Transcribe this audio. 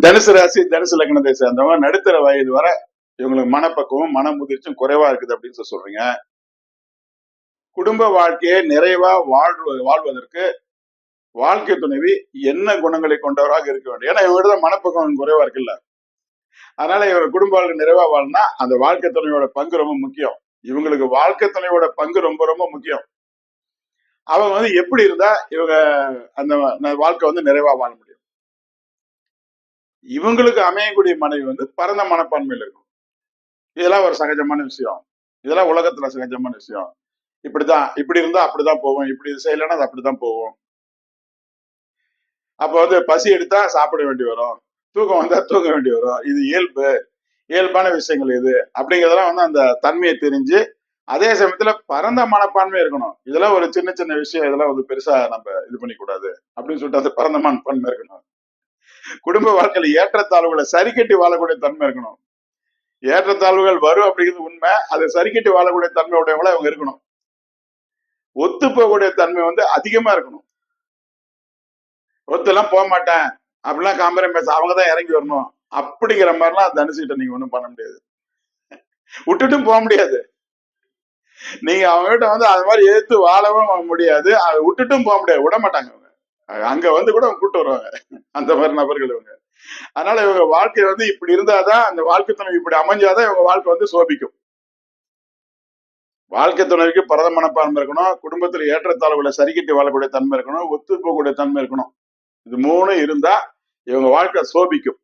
தனுசு ராசி தனுசு லக்னத்தை சேர்ந்தவங்க நடுத்தர வயது வரை இவங்களுக்கு மனப்பக்குவம் மன முதிர்ச்சியும் குறைவா இருக்குது அப்படின்னு சொல்றீங்க. குடும்ப வாழ்க்கையை நிறைவா வாழ்வதற்கு வாழ்க்கை துணைவி என்ன குணங்களை கொண்டவராக இருக்க வேண்டும்? ஏன்னா இவங்ககிட்ட தான் மனப்பக்குவம் குறைவா இருக்குல்ல. அதனால இவங்க குடும்ப வாழ்க்கை நிறைவா வாழ்னா அந்த வாழ்க்கை துணையோட பங்கு ரொம்ப முக்கியம். இவங்களுக்கு வாழ்க்கை துணையோட பங்கு ரொம்ப ரொம்ப முக்கியம். அவங்க எப்படி இருந்தா இவங்க அந்த வாழ்க்கை நிறைவா வாழ முடியும். இவங்களுக்கு அமையக்கூடிய மனைவி பரந்த மனப்பான்மையில் இருக்கும். இதெல்லாம் ஒரு சகஜமான விஷயம். இதெல்லாம் உலகத்துல சகஜமான விஷயம். இப்படிதான் இப்படி இருந்தா அப்படிதான் போவோம், இப்படி செய்யலைன்னா அது அப்படிதான் போவோம். அப்ப பசி எடுத்தா சாப்பிட வேண்டி வரும், தூக்கம் வந்தா தூங்க வேண்டி வரும். இது இயல்பான விஷயங்கள் இது அப்படிங்கிறதெல்லாம் அந்த தன்மையை தெரிஞ்சு அதே சமயத்துல பரந்த மனப்பான்மை இருக்கணும். இதெல்லாம் ஒரு சின்ன சின்ன விஷயம், இதெல்லாம் பெருசா நம்ம இது பண்ணிக்கூடாது அப்படின்னு சொல்லிட்டு அந்த பரந்த மனப்பான்மை இருக்கணும். குடும்ப வாழ்க்கையில ஏற்றத்தாழ்வுகளை சரி கட்டி வாழக்கூடிய தன்மை இருக்கணும். ஏற்றத்தாழ்வுகள் வரும் அப்படிங்கிறது உண்மை. அதை சரி கட்டி வாழக்கூடிய தன்மை உடையவங்களா அவங்க இருக்கணும். ஒத்து போகக்கூடிய தன்மை அதிகமா இருக்கணும். ஒத்துலாம் போக மாட்டேன் அப்படிலாம் காம்ப்ரமைஸ் அவங்கதான் இறங்கி வரணும் அப்படிங்கிற மாதிரிலாம் தனுசுகிட்ட நீங்க ஒண்ணும் பண்ண முடியாது. விட்டுட்டும் போக முடியாது. நீங்க அவங்க கிட்ட அது மாதிரி எதிர்த்து வாழவும் முடியாது. அதை விட்டுட்டும் போக முடியாது. விட மாட்டாங்க அவங்க. அங்க கூட அவங்க கூட்டு வருவாங்க. அந்த மாதிரி நபர்கள் இவங்க. அதனால இவங்க வாழ்க்கை இப்படி இருந்தாதான், அந்த வாழ்க்கை துணை இப்படி அமைஞ்சாதான் இவங்க வாழ்க்கை சோபிக்கும். வாழ்க்கை துணைக்கு பரத மனப்பான்மை இருக்கணும். குடும்பத்துல ஏற்றத்தாழ்வுகளை சரிக்கட்டி வாழக்கூடிய தன்மை இருக்கணும். ஒத்து போகக்கூடிய தன்மை இருக்கணும். இது 3 இருந்தா இவங்க வாழ்க்கை சோபிக்கும்.